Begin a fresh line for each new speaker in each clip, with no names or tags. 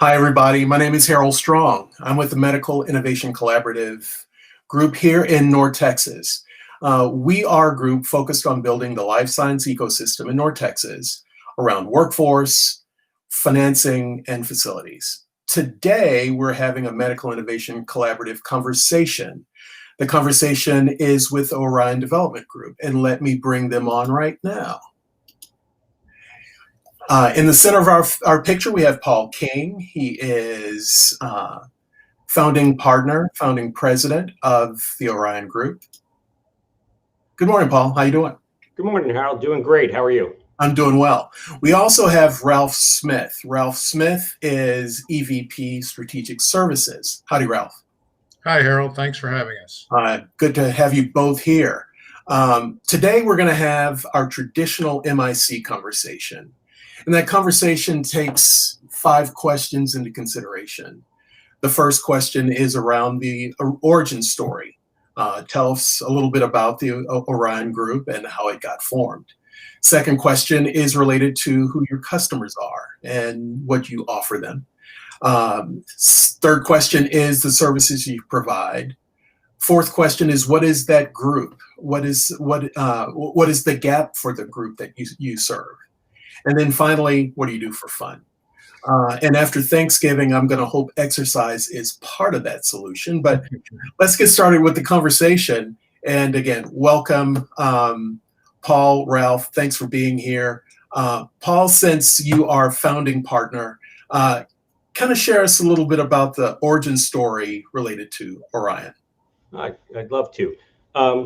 Hi, everybody. My name is Harold Strong. I'm with the Medical Innovation Collaborative group here in North Texas. We are a group focused on building the life science ecosystem in North Texas around workforce, financing, and facilities. Today, we're having a Medical Innovation Collaborative conversation. The conversation is with Orion Development Group, and let me bring them on right now. In the center of our picture, we have Paul King. He is founding partner, founding president of the Orion Group. Good morning, Paul. How you doing?
Good morning, Harold. Doing great. How are you?
I'm doing well. We also have Ralph Smith. Ralph Smith is EVP Strategic Services. Howdy, Ralph.
Hi, Harold. Thanks for having us.
Good to have you both here. Today, we're going to have our traditional MIC conversation. And that conversation takes 5 questions into consideration. The first question is around the origin story. Tell us a little bit about the Orion Group and how it got formed. Second question is related to who your customers are and what you offer them. Third question is the services you provide. Fourth question is, what is that group? What is the gap for the group that you serve? And then finally, what do you do for fun? And after Thanksgiving, I'm going to hope exercise is part of that solution. But let's get started with the conversation. And again, welcome, Paul, Ralph. Thanks for being here. Paul, since you are founding partner, kind of share us a little bit about the origin story related to Orion.
I'd love to.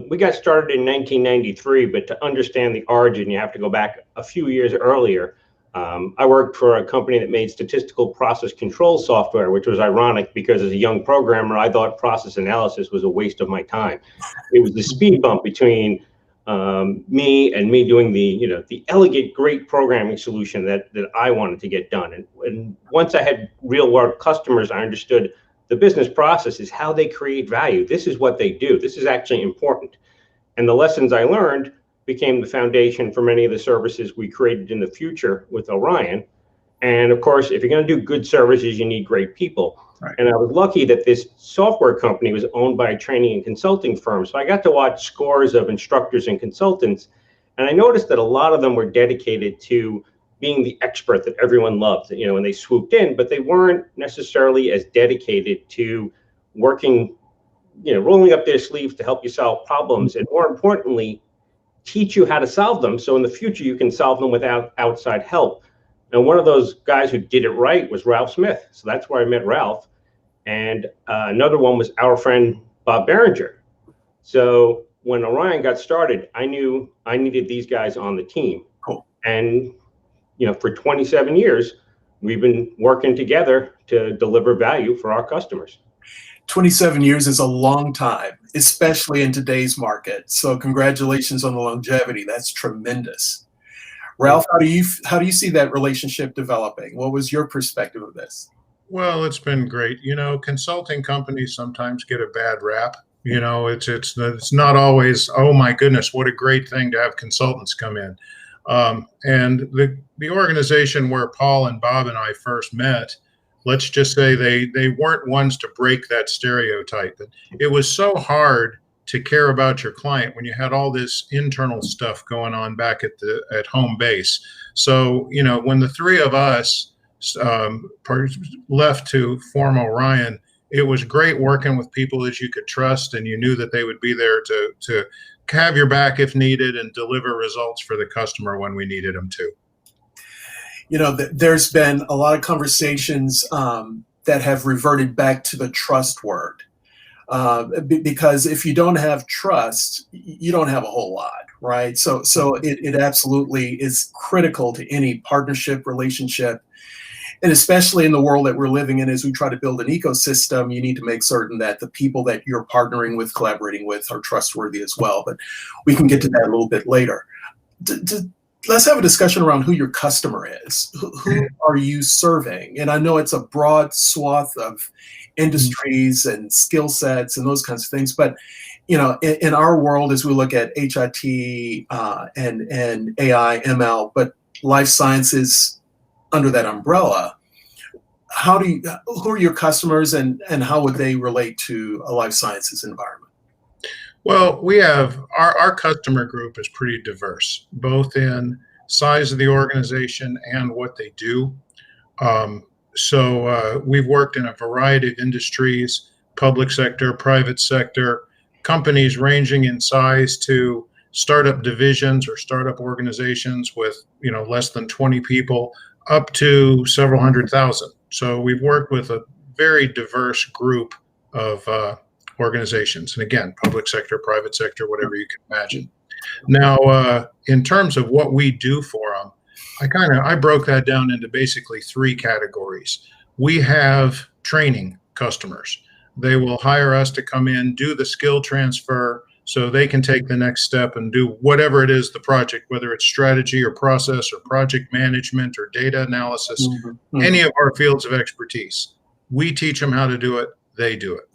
We got started in 1993, but to understand the origin, you have to go back a few years earlier. I worked for a company that made statistical process control software, which was ironic because as a young programmer, I thought process analysis was a waste of my time. It was the speed bump between me doing the elegant, great programming solution that I wanted to get done. And once I had real world customers, I understood the business process is how they create value. This is what they do. This is actually important. And the lessons I learned became the foundation for many of the services we created in the future with Orion. And of course, if you're going to do good services, you need great people. Right. And I was lucky that this software company was owned by a training and consulting firm. So I got to watch scores of instructors and consultants. And I noticed that a lot of them were dedicated to being the expert that everyone loved, when they swooped in, but they weren't necessarily as dedicated to working, rolling up their sleeves to help you solve problems. And more importantly, teach you how to solve them. So in the future, you can solve them without outside help. And one of those guys who did it right was Ralph Smith. So that's where I met Ralph. And another one was our friend, Bob Berenger. So when Orion got started, I knew I needed these guys on the team.
Cool.
And for 27 years, we've been working together to deliver value for our customers.
27 years is a long time, especially in today's market. So congratulations on the longevity. That's tremendous. Ralph, how do you see that relationship developing? What was your perspective of this?
Well, it's been great. Consulting companies sometimes get a bad rap. It's not always, oh my goodness, what a great thing to have consultants come in. And the organization where Paul and Bob and I first met, let's just say they weren't ones to break that stereotype. It was so hard to care about your client when you had all this internal stuff going on back at home base. So, when the three of us left to form Orion, it was great working with people that you could trust and you knew that they would be there to have your back if needed and deliver results for the customer when we needed them to.
There's been a lot of conversations that have reverted back to the trust word. Because if you don't have trust, you don't have a whole lot, right? So it absolutely is critical to any partnership relationship. And especially in the world that we're living in, as we try to build an ecosystem, you need to make certain that the people that you're partnering with, collaborating with, are trustworthy as well. But we can get to that a little bit later. Let's have a discussion around who your customer is. Who are you serving? And I know it's a broad swath of industries and skill sets and those kinds of things. But in our world, as we look at HIT and AI, ML, but life sciences under that umbrella, who are your customers, and how would they relate to a life sciences environment?
Well, we have our customer group is pretty diverse, both in size of the organization and what they do. We've worked in a variety of industries, public sector, private sector, companies ranging in size to startup divisions or startup organizations with, less than 20 people up to several hundred thousand. So we've worked with a very diverse group of organizations. And again, public sector, private sector, whatever you can imagine. Now, in terms of what we do for them, I broke that down into basically three categories. We have training customers. They will hire us to come in, do the skill transfer so they can take the next step and do whatever it is the project, whether it's strategy or process or project management or data analysis, any of our fields of expertise. We teach them how to do it. They do it.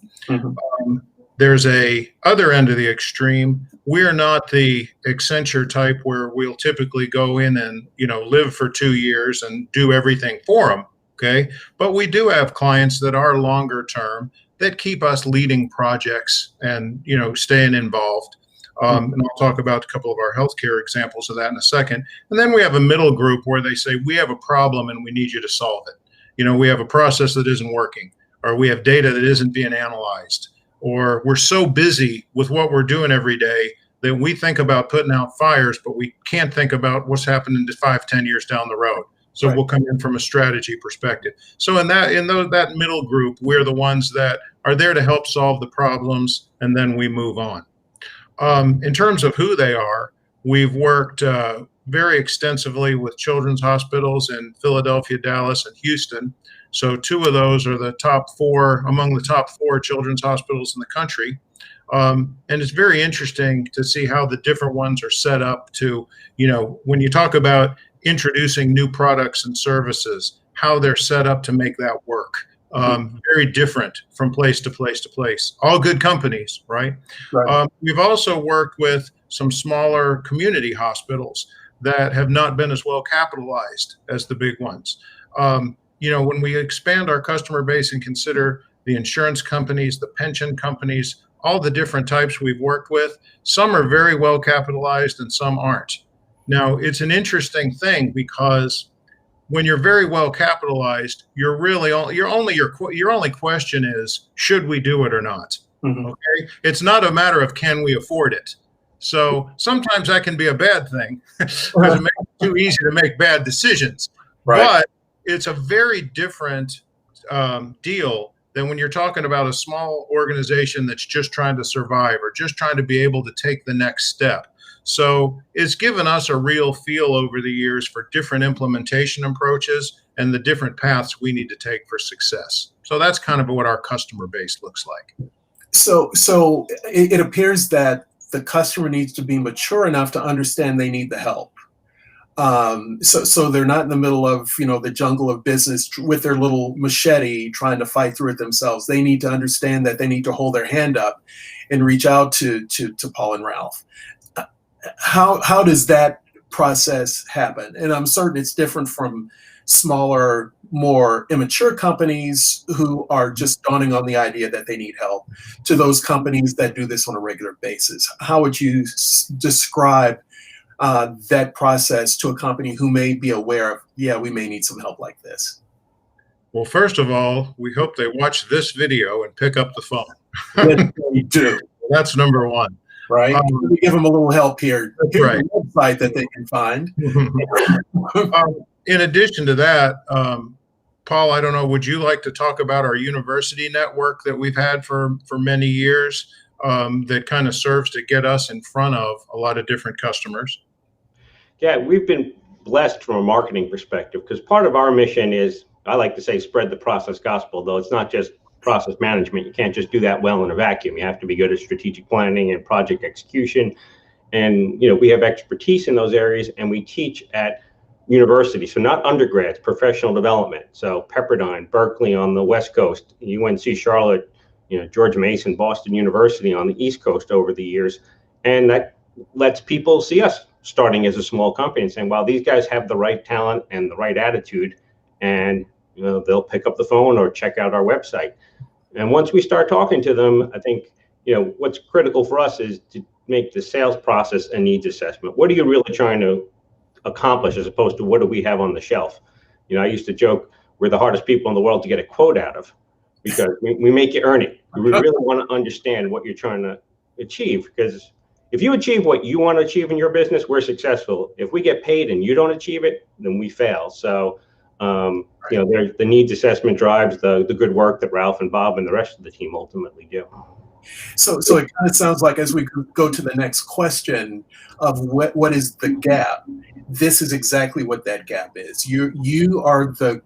There's a other end of the extreme. We're not the Accenture type where we'll typically go in and, live for 2 years and do everything for them. Okay. But we do have clients that are longer term that keep us leading projects and, staying involved. And I'll talk about a couple of our healthcare examples of that in a second. And then we have a middle group where they say, we have a problem and we need you to solve it. We have a process that isn't working, or we have data that isn't being analyzed, or we're so busy with what we're doing every day that we think about putting out fires, but we can't think about what's happening to 5-10 years down the road. So We'll come in from a strategy perspective. So in that middle group, we're the ones that are there to help solve the problems, and then we move on. In terms of who they are, we've worked very extensively with children's hospitals in Philadelphia, Dallas, and Houston. So 2 of those are among the top 4 children's hospitals in the country. And it's very interesting to see how the different ones are set up to, when you talk about introducing new products and services, how they're set up to make that work. Very different from place to place to place. All good companies, right? We've also worked with some smaller community hospitals that have not been as well capitalized as the big ones. When we expand our customer base and consider the insurance companies, the pension companies, all the different types we've worked with, some are very well capitalized and some aren't. Now, it's an interesting thing because when you're very well capitalized, your only question is, should we do it or not? Okay, it's not a matter of can we afford it. So sometimes that can be a bad thing because it makes it too easy to make bad decisions. But it's a very different deal than when you're talking about a small organization that's just trying to survive or just trying to be able to take the next step. So it's given us a real feel over the years for different implementation approaches and the different paths we need to take for success. So that's kind of what our customer base looks like.
So it appears that the customer needs to be mature enough to understand they need the help. So they're not in the middle of, the jungle of business with their little machete trying to fight through it themselves. They need to understand that they need to hold their hand up and reach out to Paul and Ralph. How does that process happen? And I'm certain it's different from smaller, more immature companies who are just dawning on the idea that they need help to those companies that do this on a regular basis. How would you describe that process to a company who may be aware of, we may need some help like this?
Well, first of all, we hope they watch this video and pick up the phone.
Yes, we do.
That's number one.
Right. We give them a little help here. Here's
right.
a website that they can find.
In addition to that, Paul, I don't know, would you like to talk about our university network that we've had for many years that kind of serves to get us in front of a lot of different customers?
Yeah, we've been blessed from a marketing perspective because part of our mission is, I like to say, spread the process gospel, though it's not just process management. You can't just do that well in a vacuum. You have to be good at strategic planning and project execution. And, we have expertise in those areas, and we teach at universities. So not undergrads, professional development. So Pepperdine, Berkeley on the West Coast, UNC Charlotte, George Mason, Boston University on the East Coast over the years. And that lets people see us starting as a small company and saying, wow, these guys have the right talent and the right attitude. And they'll pick up the phone or check out our website. And once we start talking to them, I think, what's critical for us is to make the sales process a needs assessment. What are you really trying to accomplish, as opposed to what do we have on the shelf? I used to joke, we're the hardest people in the world to get a quote out of, because we make you earn it. We really want to understand what you're trying to achieve, because if you achieve what you want to achieve in your business, we're successful. If we get paid and you don't achieve it, then we fail. So, the needs assessment drives the good work that Ralph and Bob and the rest of the team ultimately do.
So it kind of sounds like, as we go to the next question of what is the gap, this is exactly what that gap is. You are the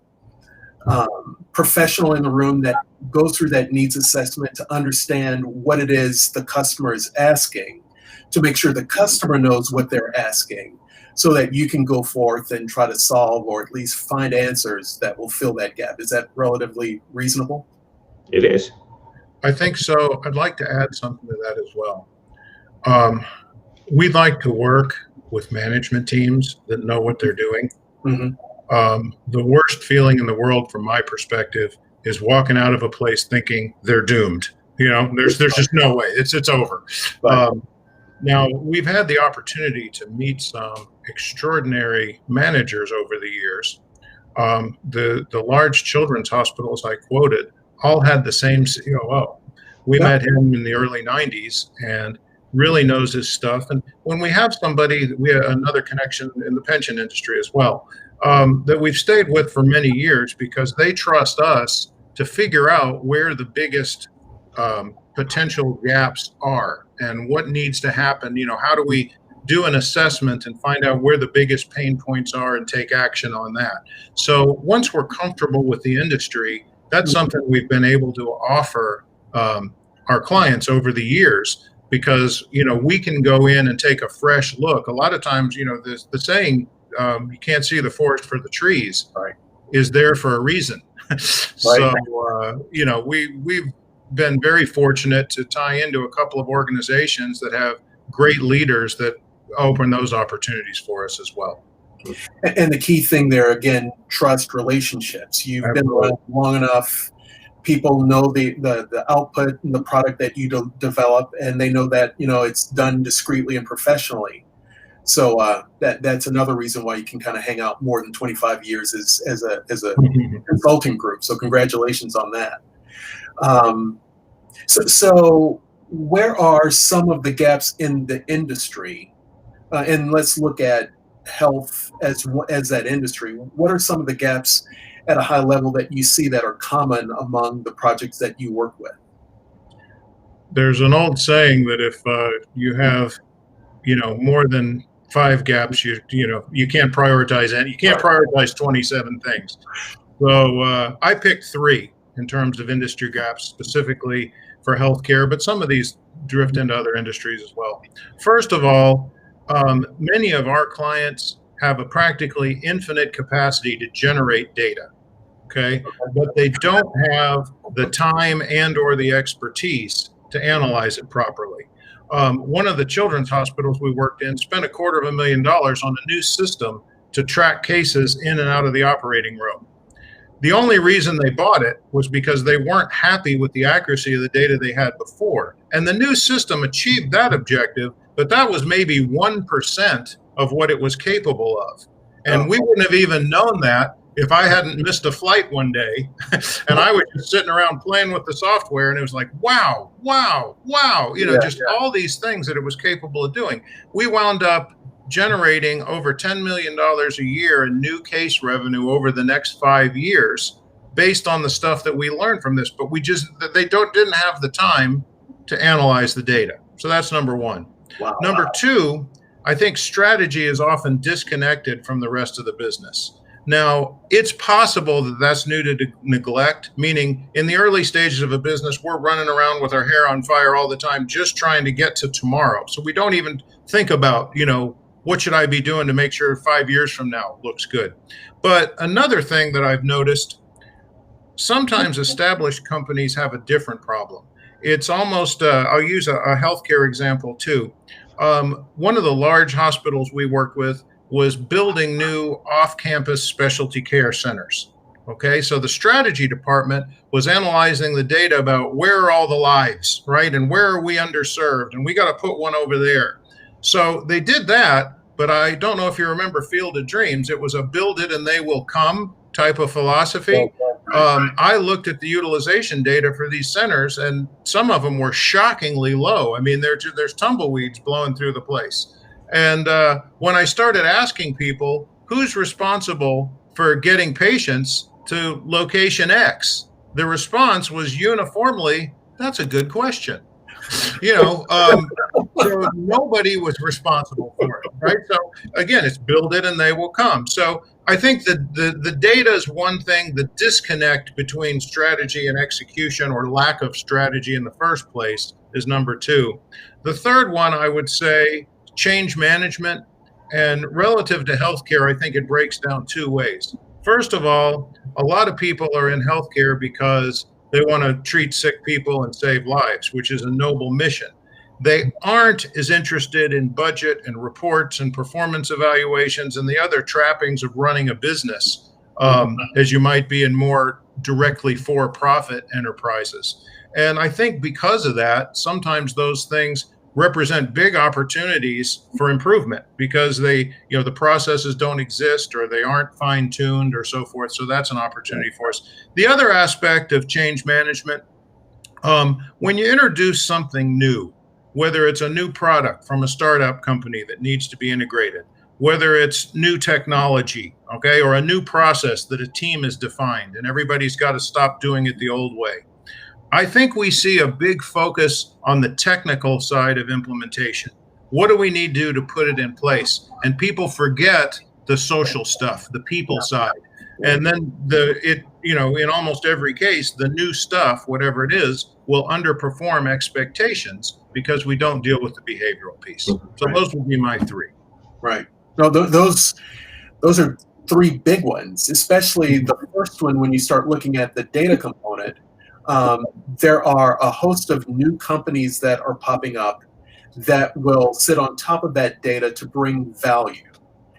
professional in the room that goes through that needs assessment to understand what it is the customer is asking, to make sure the customer knows what they're asking, so that you can go forth and try to solve, or at least find answers that will fill that gap. Is that relatively reasonable?
It is.
I think so. I'd like to add something to that as well. We'd like to work with management teams that know what they're doing.
Mm-hmm.
The worst feeling in the world, from my perspective, is walking out of a place thinking they're doomed. There's just no way. It's over.
Right.
Now, we've had the opportunity to meet some extraordinary managers over the years. The large children's hospitals I quoted all had the same COO. We met him in the early 90s and really knows his stuff. And when we have somebody, we have another connection in the pension industry as well, that we've stayed with for many years, because they trust us to figure out where the biggest potential gaps are and what needs to happen. How do we do an assessment and find out where the biggest pain points are and take action on that? So once we're comfortable with the industry, that's something we've been able to offer our clients over the years, because we can go in and take a fresh look. A lot of times, the saying, you can't see the forest for the trees,
right,
is there for a reason. So we've been very fortunate to tie into a couple of organizations that have great leaders that open those opportunities for us as well.
And the key thing there, again, trust relationships. You've been around long enough. People know the output and the product that you develop, and they know that it's done discreetly and professionally. So that's another reason why you can kind of hang out more than 25 years as a consulting group. So congratulations on that. So where are some of the gaps in the industry? And let's look at health as that industry. What are some of the gaps at a high level that you see that are common among the projects that you work with?
There's an old saying that if you have more than 5 gaps, you can't prioritize any. You can't prioritize 27 things. So I picked 3 in terms of industry gaps, specifically for healthcare, but some of these drift into other industries as well. First of all, many of our clients have a practically infinite capacity to generate data, okay? But they don't have the time and or the expertise to analyze it properly. One of the children's hospitals we worked in spent $250,000 on a new system to track cases in and out of the operating room. The only reason they bought it was because they weren't happy with the accuracy of the data they had before. And the new system achieved that objective, but that was maybe 1% of what it was capable of. And we wouldn't have even known that if I hadn't missed a flight one day and I was just sitting around playing with the software, and it was like, wow, just all these things that it was capable of doing. We wound up generating over $10 million a year in new case revenue over the next 5 years based on the stuff that we learned from this, but they didn't have the time to analyze the data. So that's number one.
Wow.
Number two, I think strategy is often disconnected from the rest of the business. Now, it's possible that that's due to neglect, meaning in the early stages of a business, we're running around with our hair on fire all the time, just trying to get to tomorrow. So we don't even think about, what should I be doing to make sure 5 years from now looks good? But another thing that I've noticed, sometimes established companies have a different problem. It's almost, I'll use a healthcare example too. One of the large hospitals we worked with was building new off-campus specialty care centers. Okay, so the strategy department was analyzing the data about where are all the lives, right? And where are we underserved? And we got to put one over there. So they did that, but I don't know if you remember Field of Dreams. It was a build it and they will come type of philosophy. I looked at the utilization data for these centers, and some of them were shockingly low. I mean, there's tumbleweeds blowing through the place. And when I started asking people, who's responsible for getting patients to location X, the response was uniformly, that's a good question. So nobody was responsible for it, right? So again, it's build it and they will come. So I think that the data is one thing. The disconnect between strategy and execution, or lack of strategy in the first place, is number two. The third one, I would say, change management. And relative to healthcare, I think it breaks down two ways. First of all, a lot of people are in healthcare because they want to treat sick people and save lives, which is a noble mission. They aren't as interested in budget and reports and performance evaluations and the other trappings of running a business as you might be in more directly for-profit enterprises. And I think because of that, sometimes those things represent big opportunities for improvement because the processes don't exist or they aren't fine-tuned or so forth. So that's an opportunity for us. The other aspect of change management, when you introduce something new, whether it's a new product from a startup company that needs to be integrated, whether it's new technology, okay, or a new process that a team has defined and everybody's got to stop doing it the old way, I think we see a big focus on the technical side of implementation. What do we need to do to put it in place? And people forget the social stuff, the people side. And then in almost every case, the new stuff, whatever it is, will underperform expectations because we don't deal with the behavioral piece. So those will be my three.
Right. No, those are three big ones, especially the first one when you start looking at the data component. There are a host of new companies that are popping up that will sit on top of that data to bring value.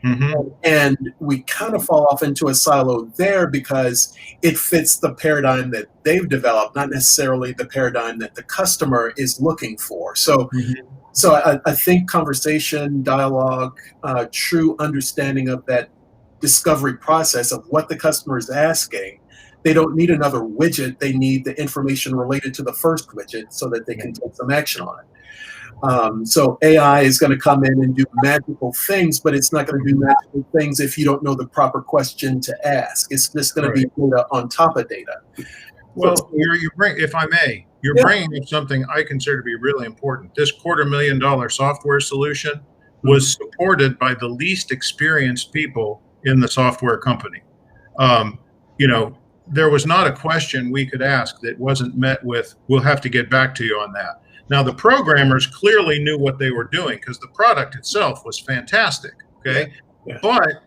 Mm-hmm. And we kind of fall off into a silo there because it fits the paradigm that they've developed, not necessarily the paradigm that the customer is looking for. So, I think conversation, dialogue, true understanding of that discovery process of what the customer is asking. They don't need another widget. They need the information related to the first widget so that they can take some action on it. So AI is going to come in and do magical things, but it's not going to do magical things if you don't know the proper question to ask. It's just going to be data on top of data.
Well, if I may, you're bringing up something I consider to be really important. This $250,000 software solution was supported by the least experienced people in the software company. There was not a question we could ask that wasn't met with, we'll have to get back to you on that. Now, the programmers clearly knew what they were doing because the product itself was fantastic, okay? Yeah. But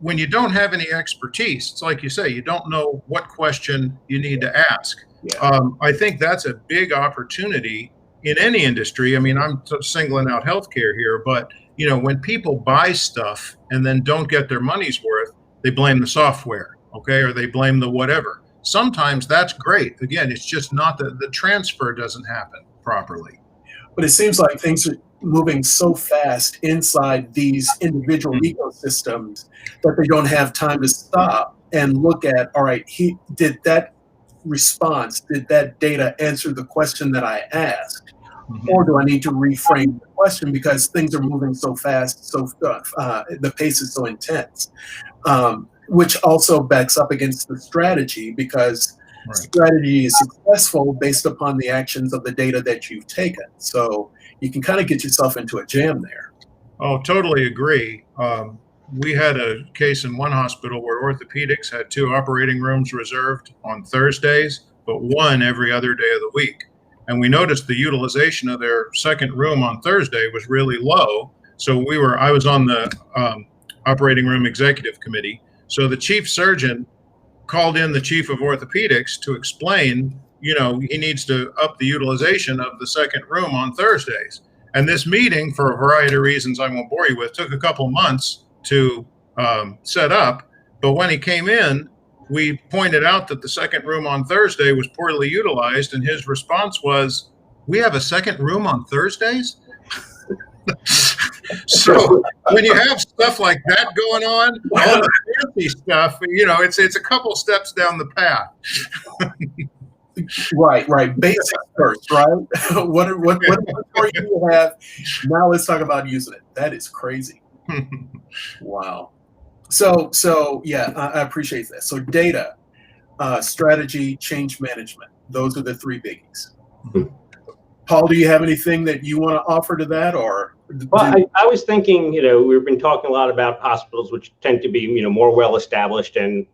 when you don't have any expertise, it's like you say, you don't know what question you need to ask. Yeah. I think that's a big opportunity in any industry. I mean, I'm singling out healthcare here, but when people buy stuff and then don't get their money's worth, they blame the software. Okay, or they blame the whatever. Sometimes that's great. Again, it's just not the transfer doesn't happen properly.
But it seems like things are moving so fast inside these individual ecosystems that they don't have time to stop and look at, all right, did that response, did that data answer the question that I asked? Or do I need to reframe the question because things are moving so fast, so the pace is so intense? Which also backs up against the strategy because strategy is successful based upon the actions of the data that you've taken. So you can kind of get yourself into a jam there.
Oh, totally agree. We had a case in one hospital where orthopedics had 2 operating rooms reserved on Thursdays, but 1 every other day of the week. And we noticed the utilization of their second room on Thursday was really low. So I was on the operating room executive committee. So the chief surgeon called in the chief of orthopedics to explain, he needs to up the utilization of the second room on Thursdays. And this meeting, for a variety of reasons I won't bore you with, took a couple months to set up. But when he came in, we pointed out that the second room on Thursday was poorly utilized, and his response was, "We have a second room on Thursdays?" So when you have stuff like that going on, all the fancy stuff, it's a couple steps down the path.
Right. Basics first, right? what you have? Now let's talk about using it. That is crazy. Wow. So yeah, I appreciate that. So data, strategy, change management. Those are the three biggies. Paul, do you have anything that you want to offer to that, or?
Well, I was thinking, we've been talking a lot about hospitals, which tend to be, more well-established and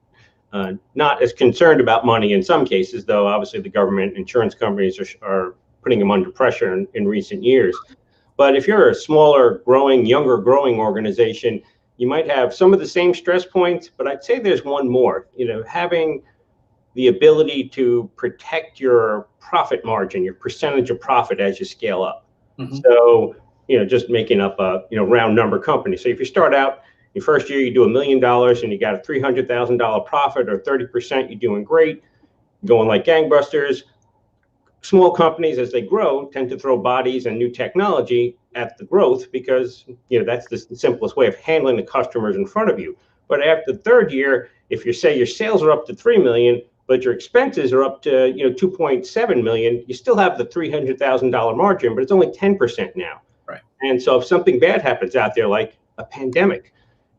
not as concerned about money in some cases, though obviously the government insurance companies are putting them under pressure in recent years. But if you're a smaller, younger growing organization, you might have some of the same stress points, but I'd say there's one more, having the ability to protect your profit margin, your percentage of profit as you scale up. Mm-hmm. So, just making up a, round number company. So if you start out, your first year, you do $1 million and you got a $300,000 profit or 30%, you're doing great, going like gangbusters. Small companies, as they grow, tend to throw bodies and new technology at the growth because, that's the simplest way of handling the customers in front of you. But after the third year, if you say your sales are up to 3 million, but your expenses are up to, 2.7 million, you still have the $300,000 margin, but it's only 10% now.
Right.
And so if something bad happens out there, like a pandemic,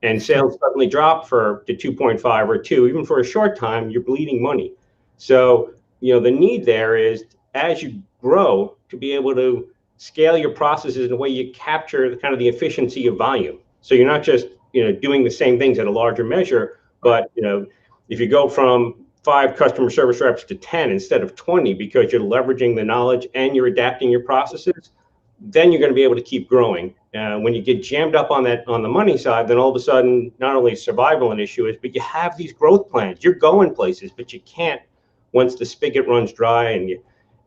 and sales suddenly drop to 2.5 or 2, even for a short time, you're bleeding money. So, the need there is, as you grow, to be able to scale your processes in a way you capture the efficiency of volume. So you're not just, doing the same things at a larger measure, but, if you go from 5 customer service reps to 10 instead of 20 because you're leveraging the knowledge and you're adapting your processes, then you're going to be able to keep growing. When you get jammed up on the money side, then all of a sudden, not only is survival an issue, but you have these growth plans. You're going places, but you can't once the spigot runs dry,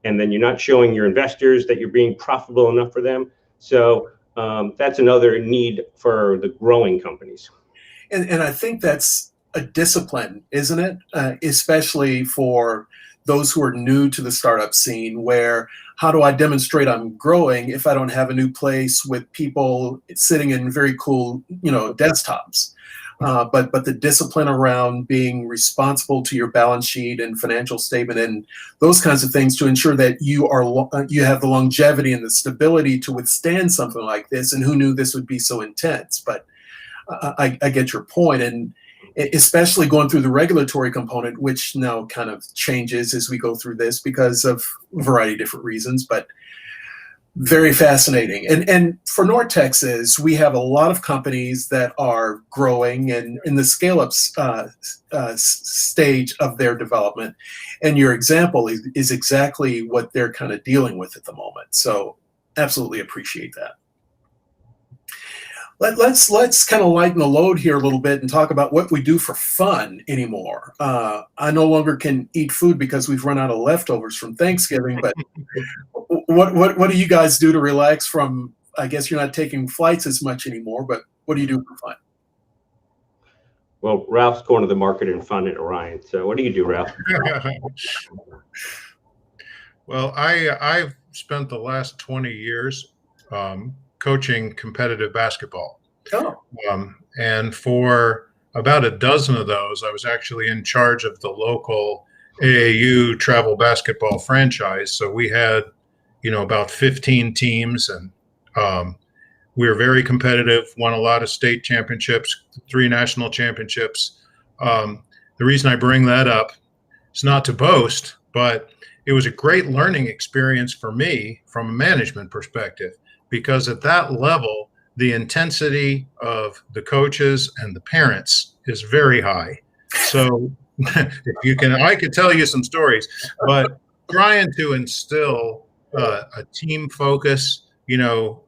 and then you're not showing your investors that you're being profitable enough for them. So that's another need for the growing companies.
And I think that's a discipline, isn't it? Especially for those who are new to the startup scene, where how do I demonstrate I'm growing if I don't have a new place with people sitting in very cool, desktops? But the discipline around being responsible to your balance sheet and financial statement and those kinds of things to ensure that you have the longevity and the stability to withstand something like this. And who knew this would be so intense? But I get your point, and especially going through the regulatory component, which now kind of changes as we go through this because of a variety of different reasons, but very fascinating. And for North Texas, we have a lot of companies that are growing and in the scale-up stage of their development. And your example is exactly what they're kind of dealing with at the moment. So absolutely appreciate that. Let's kind of lighten the load here a little bit and talk about what we do for fun anymore. I no longer can eat food because we've run out of leftovers from Thanksgiving, but what do you guys do to relax from, I guess you're not taking flights as much anymore, but what do you do for fun?
Well, Ralph's going to the market and fun at Orion. So what do you do, Ralph?
Well, I've spent the last 20 years coaching competitive basketball.
Oh.
And for about a dozen of those, I was actually in charge of the local AAU travel basketball franchise. So we had, about 15 teams, and we were very competitive, won a lot of state championships, 3 national championships. The reason I bring that up is not to boast, but it was a great learning experience for me from a management perspective. Because at that level, the intensity of the coaches and the parents is very high. So if I could tell you some stories, but trying to instill a team focus,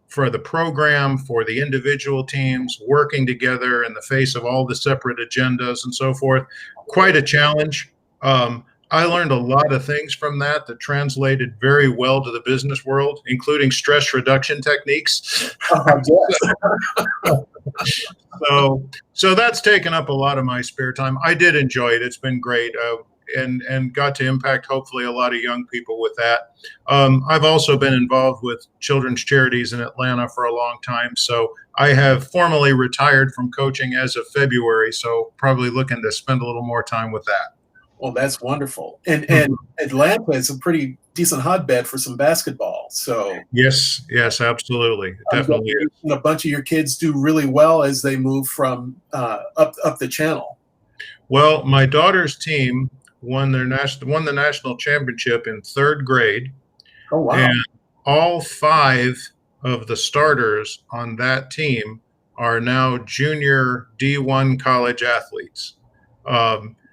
for the program, for the individual teams, working together in the face of all the separate agendas and so forth, quite a challenge. I learned a lot of things from that translated very well to the business world, including stress reduction techniques. So that's taken up a lot of my spare time. I did enjoy it. It's been great. And got to impact hopefully a lot of young people with that. I've also been involved with children's charities in Atlanta for a long time. So I have formally retired from coaching as of February. So probably looking to spend a little more time with that.
Well, that's wonderful. And Atlanta is a pretty decent hotbed for some basketball. So
yes, absolutely. Definitely.
A bunch of your kids do really well as they move from up the channel.
Well, my daughter's team won the national championship in 3rd grade.
Oh, wow.
And all 5 of the starters on that team are now junior D1 college athletes.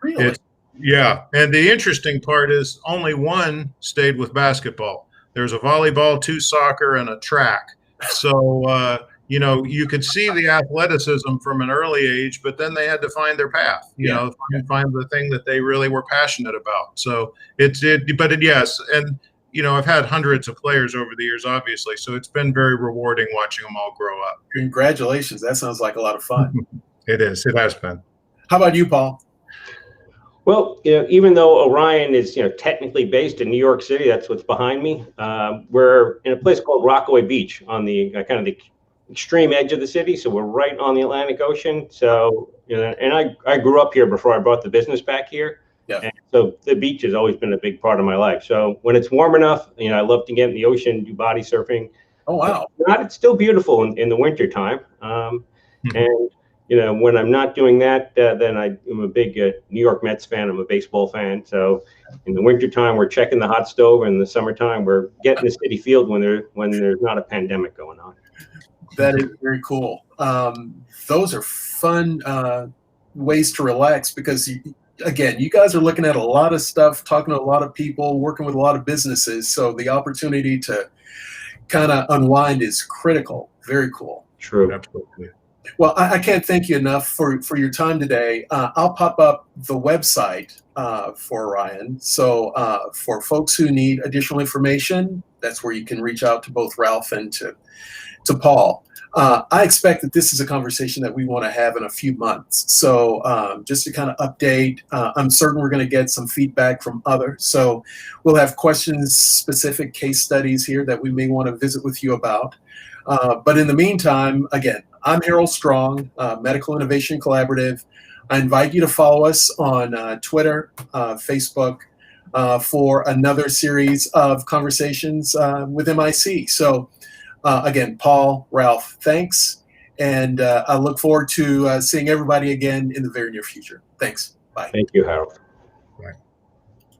Really?
Yeah. And the interesting part is only 1 stayed with basketball. There's a volleyball, 2 soccer, and a track. So, you could see the athleticism from an early age, but then they had to find their path, find the thing that they really were passionate about. So yes. And, I've had hundreds of players over the years, obviously. So it's been very rewarding watching them all grow up.
Congratulations. That sounds like a lot of fun.
It is. It has been.
How about you, Paul?
Well, even though Orion is, technically based in New York City, that's what's behind me. We're in a place called Rockaway Beach on the kind of the extreme edge of the city. So we're right on the Atlantic Ocean. So, and I grew up here before I brought the business back here.
Yeah.
And so the beach has always been a big part of my life. So when it's warm enough, I love to get in the ocean, do body surfing.
Oh, wow.
It's still beautiful in the winter time. And when I'm not doing that, then I'm a big New York Mets fan. I'm a baseball fan. So in the wintertime, we're checking the hot stove. And in the summertime, we're getting to Citi Field when there's not a pandemic going on.
That is very cool. Those are fun ways to relax because, again, you guys are looking at a lot of stuff, talking to a lot of people, working with a lot of businesses. So the opportunity to kind of unwind is critical. Very cool.
True.
Absolutely.
Well, I can't thank you enough for your time today. I'll pop up the website for Orion. So for folks who need additional information, that's where you can reach out to both Ralph and to Paul. I expect that this is a conversation that we want to have in a few months. So just to kind of update, I'm certain we're going to get some feedback from others. So we'll have questions, specific case studies here that we may want to visit with you about. But in the meantime, again, I'm Harold Strong, Medical Innovation Collaborative. I invite you to follow us on Twitter, Facebook, for another series of conversations with MIC. So again, Paul, Ralph, thanks. And I look forward to seeing everybody again in the very near future. Thanks. Bye.
Thank you, Harold.
Bye.